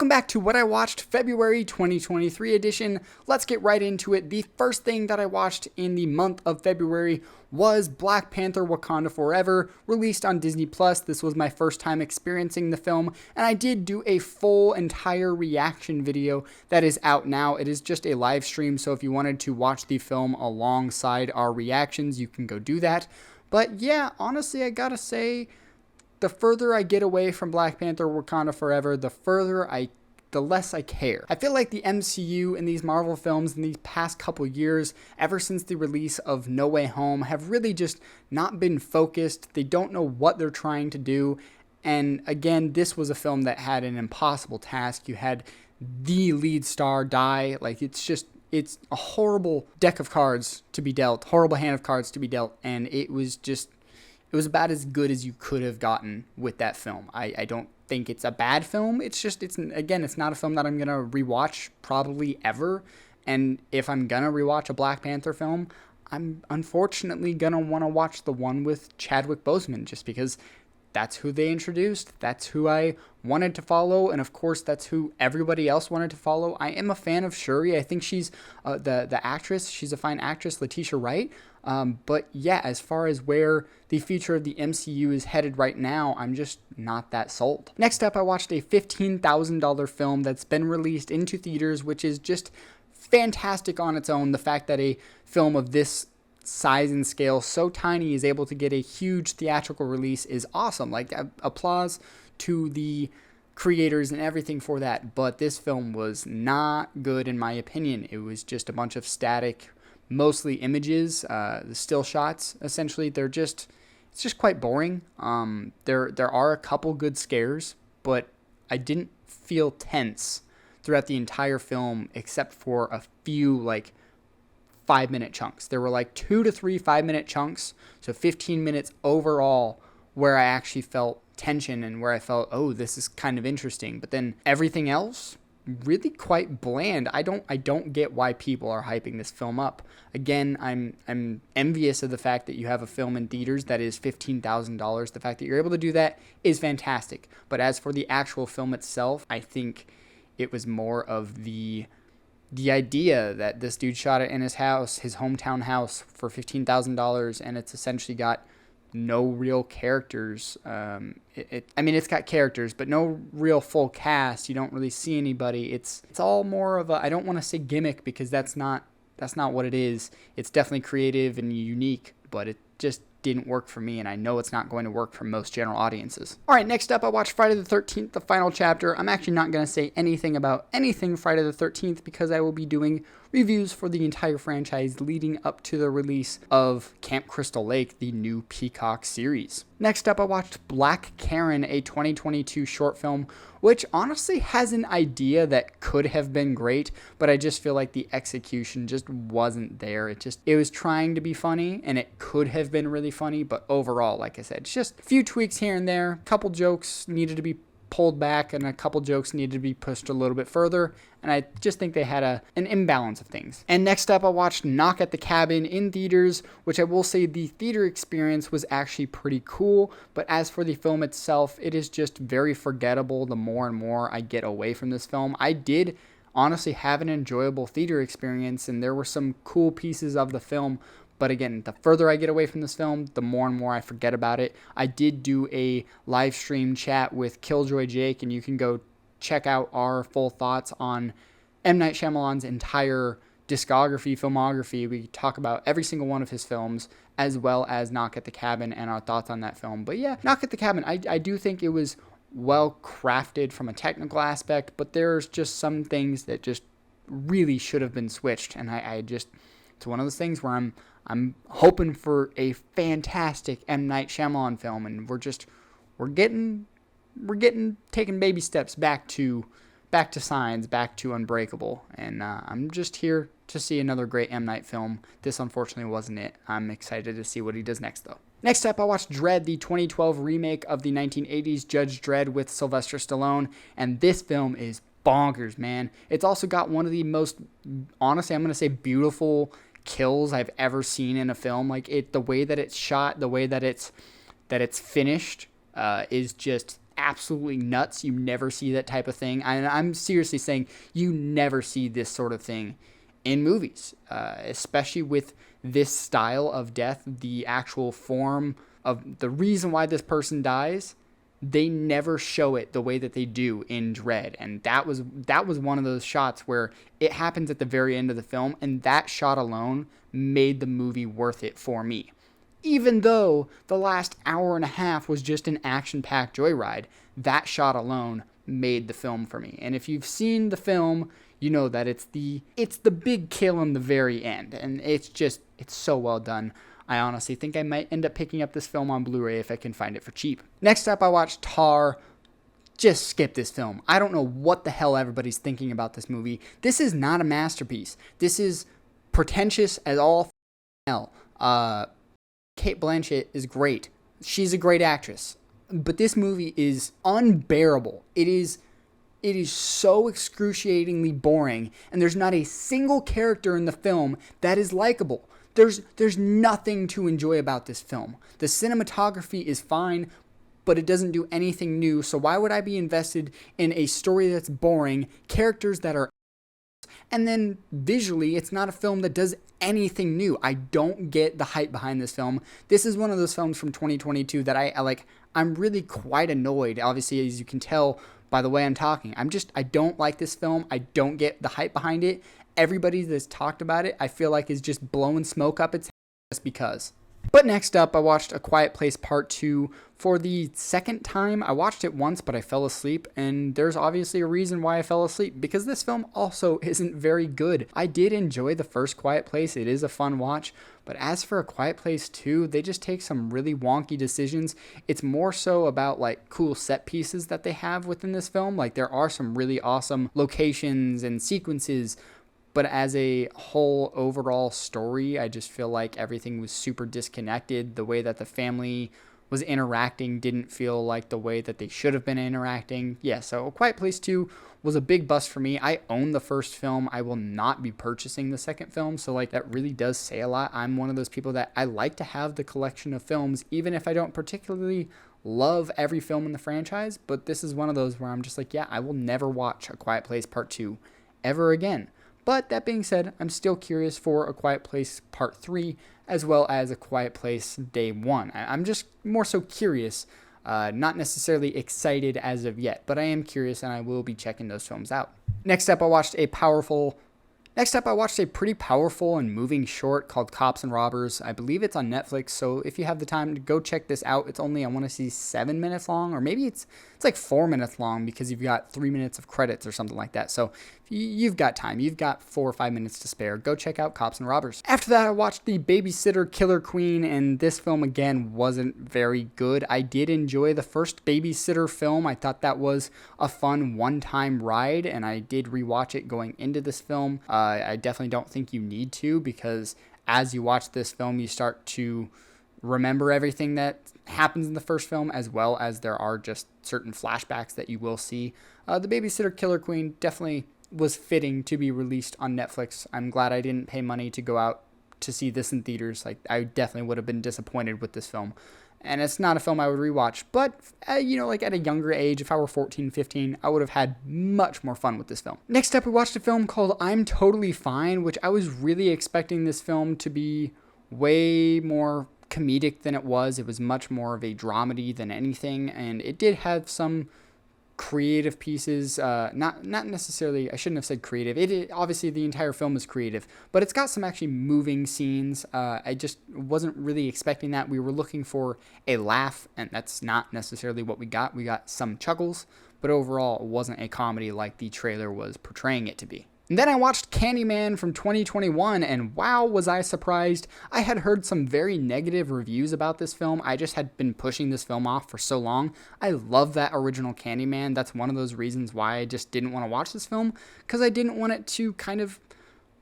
Welcome back to What I Watched February 2023 edition. Let's get right into it. The first thing that I watched in the month of February was Black Panther: Wakanda Forever, released on Disney+. This was my first time experiencing the film, and I did do a full entire reaction video that is out now. It is just a live stream, so if you wanted to watch the film alongside our reactions, you can go do that. But yeah, honestly, I gotta say, the further I get away from Black Panther: Wakanda Forever, the less I care. I feel like the MCU and these Marvel films in these past couple years, ever since the release of No Way Home, have really just not been focused. They don't know what they're trying to do. And again, this was a film that had an impossible task. You had the lead star die. Like, it's a horrible deck of cards to be dealt, horrible hand of cards to be dealt. And it was about as good as you could have gotten with that film. I don't think it's a bad film. It's not a film that I'm going to rewatch probably ever. And if I'm going to rewatch a Black Panther film, I'm unfortunately going to want to watch the one with Chadwick Boseman, just because that's who they introduced. That's who I wanted to follow. And of course, that's who everybody else wanted to follow. I am a fan of Shuri. I think she's the actress. She's a fine actress, Letitia Wright. But yeah, as far as where the future of the MCU is headed right now, I'm just not that sold. Next up, I watched a $15,000 film that's been released into theaters, which is just fantastic on its own. The fact that a film of this size and scale, so tiny, is able to get a huge theatrical release is awesome. Like, applause to the creators and everything for that. But this film was not good in my opinion. It was just a bunch of static, mostly images, the still shots. Essentially, it's just quite boring. There are a couple good scares, but I didn't feel tense throughout the entire film except for a few 5-minute chunks. There were 2 to 3 5-minute chunks, so 15 minutes overall, where I actually felt tension and where I felt, oh, this is kind of interesting. But then everything else, really quite bland. I don't get why people are hyping this film up. Again, I'm envious of the fact that you have a film in theaters that is $15,000. The fact that you're able to do that is fantastic. But as for the actual film itself, I think it was more of the idea that this dude shot it in his house, his hometown house, for $15,000, and it's essentially got no real characters. It's got characters, but no real full cast. You don't really see anybody. It's all more of a, I don't want to say gimmick, because that's not what it is. It's definitely creative and unique, but it just didn't work for me, and I know it's not going to work for most general audiences. All right, next up, I watched Friday the 13th, the final chapter. I'm actually not going to say anything about anything Friday the 13th, because I will be doing reviews for the entire franchise leading up to the release of Camp Crystal Lake, the new Peacock series. Next up, I watched Black Karen, a 2022 short film, which honestly has an idea that could have been great, but I just feel like the execution just wasn't there. It was trying to be funny, and it could have been really funny, but overall, like I said, it's just a few tweaks here and there. A couple jokes needed to be pulled back, and a couple jokes needed to be pushed a little bit further, and I just think they had an imbalance of things. And next up, I watched Knock at the Cabin in theaters, which I will say the theater experience was actually pretty cool, but as for the film itself, it is just very forgettable the more and more I get away from this film. I did honestly have an enjoyable theater experience, and there were some cool pieces of the film, but again, the further I get away from this film, the more and more I forget about it. I did do a live stream chat with Killjoy Jake, and you can go check out our full thoughts on M. Night Shyamalan's entire discography, filmography. We talk about every single one of his films, as well as Knock at the Cabin and our thoughts on that film. But yeah, Knock at the Cabin, I do think it was well crafted from a technical aspect, but there's just some things that just really should have been switched, and it's one of those things where I'm hoping for a fantastic M. Night Shyamalan film, and we're getting taking baby steps back to Signs, back to Unbreakable, and I'm just here to see another great M. Night film. This unfortunately wasn't it. I'm excited to see what he does next, though. Next up, I watched Dredd, the 2012 remake of the 1980s Judge Dredd with Sylvester Stallone, and this film is bonkers, man. It's also got one of the most, honestly, I'm going to say, beautiful kills I've ever seen in a film. The way that it's shot, the way that it's finished is just absolutely nuts. You never see that type of thing. I'm seriously saying you never see this sort of thing in movies, especially with this style of death, the actual form of the reason why this person dies. They never show it the way that they do in Dredd, and that was one of those shots where it happens at the very end of the film, and that shot alone made the movie worth it for me. Even though the last hour and a half was just an action-packed joyride, that shot alone made the film for me. And if you've seen the film, you know that it's the big kill in the very end, and it's so well done. I honestly think I might end up picking up this film on Blu-ray if I can find it for cheap. Next up, I watched Tar. Just skip this film. I don't know what the hell everybody's thinking about this movie. This is not a masterpiece. This is pretentious as all hell. Cate Blanchett is great. She's a great actress. But this movie is unbearable. It is so excruciatingly boring, and there's not a single character in the film that is likable. There's nothing to enjoy about this film. The cinematography is fine, but it doesn't do anything new, so why would I be invested in a story that's boring, characters that are, and then visually, it's not a film that does anything new. I don't get the hype behind this film. This is one of those films from 2022 that I like. I'm really quite annoyed, obviously, as you can tell by the way I'm talking. I don't like this film. I don't get the hype behind it. Everybody that's talked about it, I feel like, is just blowing smoke up its head just because. But next up, I watched A Quiet Place Part 2 for the second time. I watched it once, but I fell asleep, and there's obviously a reason why I fell asleep, because this film also isn't very good. I did enjoy the first Quiet Place. It is a fun watch, but as for A Quiet Place 2, they just take some really wonky decisions. It's more so about like cool set pieces that they have within this film. Like there are some really awesome locations and sequences, but as a whole overall story, I just feel like everything was super disconnected. The way that the family was interacting didn't feel like the way that they should have been interacting. Yeah, so A Quiet Place 2 was a big bust for me. I own the first film. I will not be purchasing the second film, so like that really does say a lot. I'm one of those people that I like to have the collection of films, even if I don't particularly love every film in the franchise, but this is one of those where I'm just like, yeah, I will never watch A Quiet Place Part 2 ever again. But that being said, I'm still curious for A Quiet Place Part 3, as well as A Quiet Place Day 1. I'm just more so curious, not necessarily excited as of yet, but I am curious and I will be checking those films out. Next up, I watched a pretty powerful and moving short called Cops and Robbers. I believe it's on Netflix, so if you have the time to go check this out, it's only, I want to see 7 minutes long, or maybe it's like 4 minutes long because you've got 3 minutes of credits or something like that. So you've got time. You've got 4 or 5 minutes to spare. Go check out Cops and Robbers. After that, I watched The Babysitter Killer Queen, and this film, again, wasn't very good. I did enjoy the first Babysitter film. I thought that was a fun one-time ride, and I did rewatch it going into this film. I definitely don't think you need to, because as you watch this film, you start to remember everything that happens in the first film, as well as there are just certain flashbacks that you will see. The Babysitter Killer Queen definitely was fitting to be released on Netflix. I'm glad I didn't pay money to go out to see this in theaters. Like, I definitely would have been disappointed with this film. And it's not a film I would rewatch, but, like at a younger age, if I were 14, 15, I would have had much more fun with this film. Next up, we watched a film called I'm Totally Fine, which I was really expecting this film to be way more comedic than it was. It was much more of a dramedy than anything, and it did have some creative pieces, not necessarily, I shouldn't have said creative. It obviously the entire film is creative, but it's got some actually moving scenes. I just wasn't really expecting that. We were looking for a laugh, and that's not necessarily what we got. We got some chuckles, but overall it wasn't a comedy like the trailer was portraying it to be. And then I watched Candyman from 2021, and wow, was I surprised. I had heard some very negative reviews about this film. I just had been pushing this film off for so long. I love that original Candyman. That's one of those reasons why I just didn't want to watch this film, because I didn't want it to kind of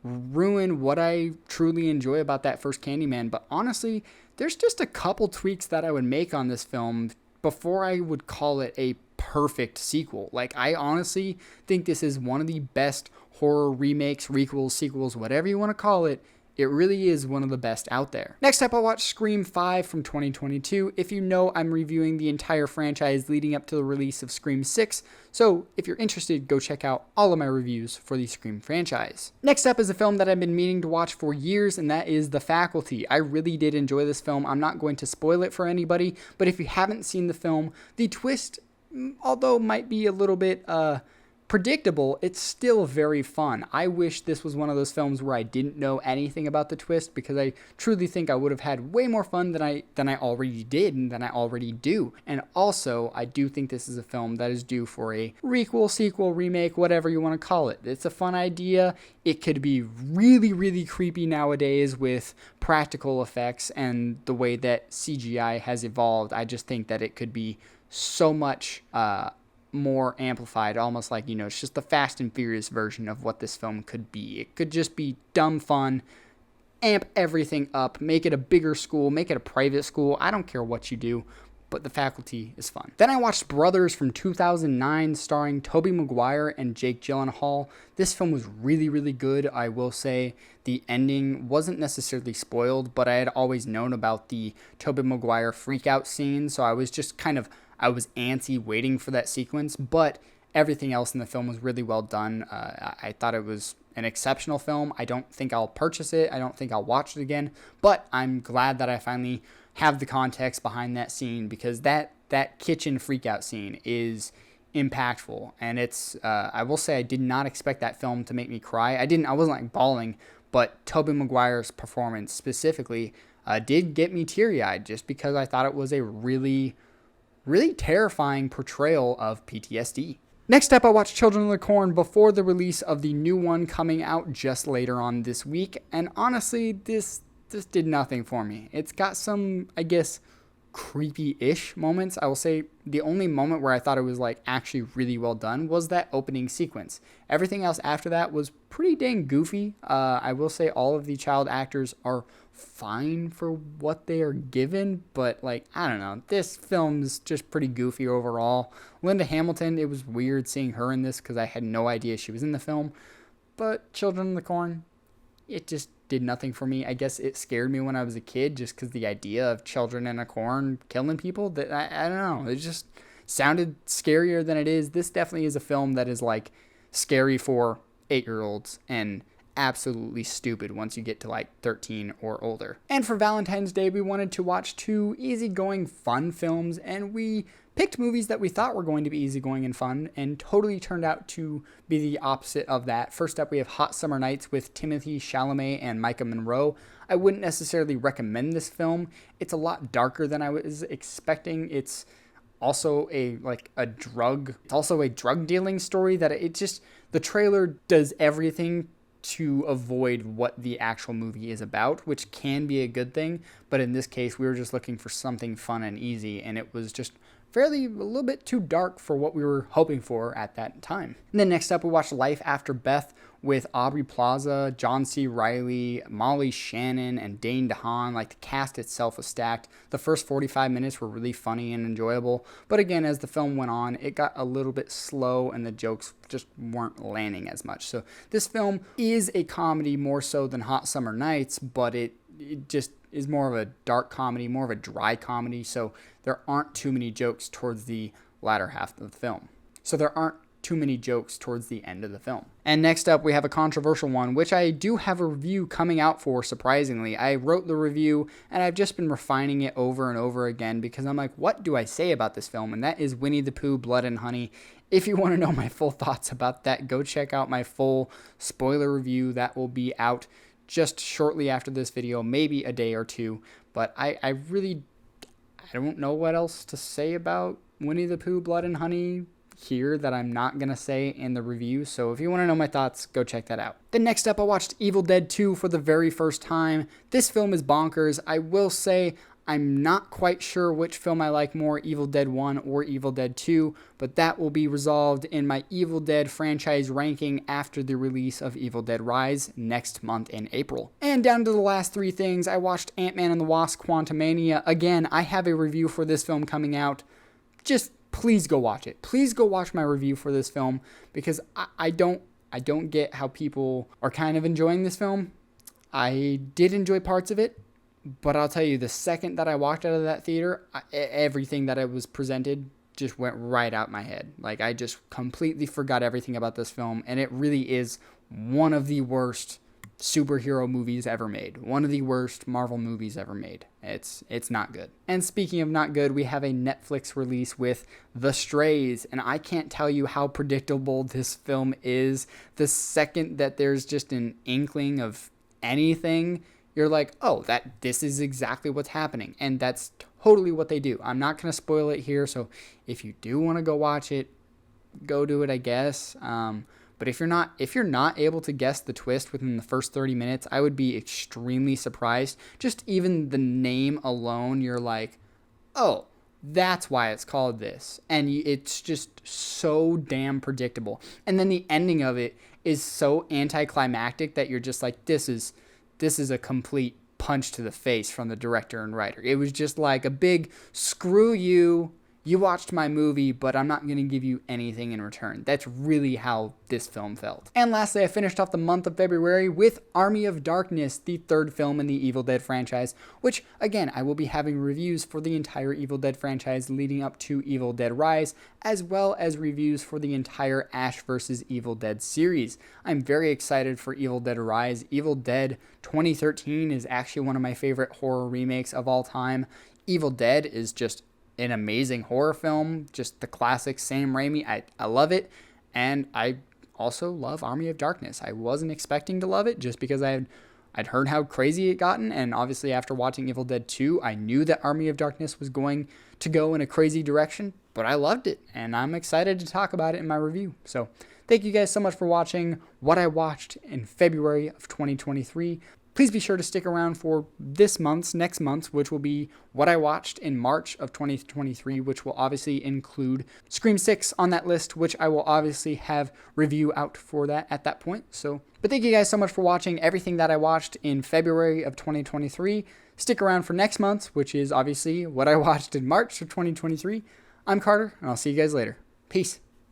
ruin what I truly enjoy about that first Candyman. But honestly, there's just a couple tweaks that I would make on this film before I would call it a perfect sequel. Like, I honestly think this is one of the best horror remakes, requels, sequels, whatever you want to call it, it really is one of the best out there. Next up, I watched Scream 5 from 2022. If you know, I'm reviewing the entire franchise leading up to the release of Scream 6, so if you're interested, go check out all of my reviews for the Scream franchise. Next up is a film that I've been meaning to watch for years, and that is The Faculty. I really did enjoy this film. I'm not going to spoil it for anybody, but if you haven't seen the film, the twist, although might be a little bit predictable, it's still very fun. I wish this was one of those films where I didn't know anything about the twist, because I truly think I would have had way more fun than I already did and than I already do. And also, I do think this is a film that is due for a requel, sequel, remake, whatever you want to call it. It's a fun idea. It could be really, really creepy nowadays with practical effects and the way that CGI has evolved. I just think that it could be so much more amplified, almost like, it's just the Fast and Furious version of what this film could be. It could just be dumb fun, amp everything up, make it a bigger school, make it a private school. I don't care what you do, but The Faculty is fun. Then I watched Brothers from 2009, starring Tobey Maguire and Jake Gyllenhaal. This film was really, really good. I will say the ending wasn't necessarily spoiled, but I had always known about the Tobey Maguire freakout scene, so I was just I was antsy waiting for that sequence, but everything else in the film was really well done. I thought it was an exceptional film. I don't think I'll purchase it. I don't think I'll watch it again, but I'm glad that I finally have the context behind that scene, because that kitchen freakout scene is impactful. And it's, I will say I did not expect that film to make me cry. I wasn't like bawling, but Tobey Maguire's performance specifically did get me teary-eyed, just because I thought it was a really terrifying portrayal of PTSD. Next up, I watched Children of the Corn before the release of the new one coming out just later on this week, and honestly, this did nothing for me. It's got some, I guess, creepy-ish moments. I will say the only moment where I thought it was actually really well done was that opening sequence. Everything else after that was pretty dang goofy. I will say all of the child actors are fine for what they are given, but I don't know, this film's just pretty goofy overall. Linda Hamilton, it was weird seeing her in this because I had no idea she was in the film, but Children of the Corn, it just did nothing for me. I guess it scared me when I was a kid, just because the idea of children in a corn killing people, that I don't know, it just sounded scarier than it is. This definitely is a film that is scary for 8-year-olds and absolutely stupid once you get to 13 or older. And for Valentine's Day, we wanted to watch 2 easygoing fun films, and we picked movies that we thought were going to be easygoing and fun, and totally turned out to be the opposite of that. First up, we have Hot Summer Nights with Timothée Chalamet and Micah Monroe. I wouldn't necessarily recommend this film. It's a lot darker than I was expecting. It's also a drug dealing story that the trailer does everything to avoid what the actual movie is about, which can be a good thing, but in this case we were just looking for something fun and easy, and it was just a little bit too dark for what we were hoping for at that time. And then next up, we watched Life After Beth with Aubrey Plaza, John C. Reilly, Molly Shannon, and Dane DeHaan. The cast itself was stacked. The first 45 minutes were really funny and enjoyable, but again, as the film went on, it got a little bit slow and the jokes just weren't landing as much. So this film is a comedy more so than Hot Summer Nights, but it just is more of a dark comedy, more of a dry comedy, so there aren't too many jokes towards the latter half of the film. So there aren't too many jokes towards the end of the film. And next up, we have a controversial one, which I do have a review coming out for, surprisingly. I wrote the review, and I've just been refining it over and over again, because I'm like, what do I say about this film? And that is Winnie the Pooh, Blood and Honey. If you want to know my full thoughts about that, go check out my full spoiler review. That will be out just shortly after this video, maybe a day or two. But I don't know what else to say about Winnie the Pooh, Blood and Honey here that I'm not going to say in the review. So if you want to know my thoughts, go check that out. Then next up, I watched Evil Dead 2 for the very first time. This film is bonkers. I will say I'm not quite sure which film I like more, Evil Dead 1 or Evil Dead 2, but that will be resolved in my Evil Dead franchise ranking after the release of Evil Dead Rise next month in April. And down to the last 3 things, I watched Ant-Man and the Wasp: Quantumania. Again, I have a review for this film coming out. Just please go watch it. Please go watch my review for this film, because I don't get how people are kind of enjoying this film. I did enjoy parts of it, but I'll tell you, the second that I walked out of that theater, everything that I was presented just went right out my head. Like, I just completely forgot everything about this film, and it really is one of the worst superhero movies ever made. One of the worst Marvel movies ever made. It's not good. And speaking of not good, we have a Netflix release with The Strays, and I can't tell you how predictable this film is. The second that there's just an inkling of anything, you're like, oh, this is exactly what's happening. And that's totally what they do. I'm not going to spoil it here, so if you do want to go watch it, go do it, I guess. But if you're not able to guess the twist within the first 30 minutes, I would be extremely surprised. Just even the name alone, you're like, oh, that's why it's called this. And it's just so damn predictable. And then the ending of it is so anticlimactic that you're just like, this is a complete punch to the face from the director and writer. It was just like a big screw you. You watched my movie, but I'm not going to give you anything in return. That's really how this film felt. And lastly, I finished off the month of February with Army of Darkness, the third film in the Evil Dead franchise, which, again, I will be having reviews for the entire Evil Dead franchise leading up to Evil Dead Rise, as well as reviews for the entire Ash vs. Evil Dead series. I'm very excited for Evil Dead Rise. Evil Dead 2013 is actually one of my favorite horror remakes of all time. Evil Dead is just an amazing horror film, just the classic Sam Raimi. I love it, and I also love Army of Darkness. I wasn't expecting to love it just because I'd heard how crazy it gotten, and obviously after watching Evil Dead 2, I knew that Army of Darkness was going to go in a crazy direction, but I loved it, and I'm excited to talk about it in my review. So thank you guys so much for watching what I watched in February of 2023. Please be sure to stick around for next month's, which will be what I watched in March of 2023, which will obviously include Scream 6 on that list, which I will obviously have review out for that at that point. But thank you guys so much for watching everything that I watched in February of 2023. Stick around for next month's, which is obviously what I watched in March of 2023. I'm Carter, and I'll see you guys later. Peace.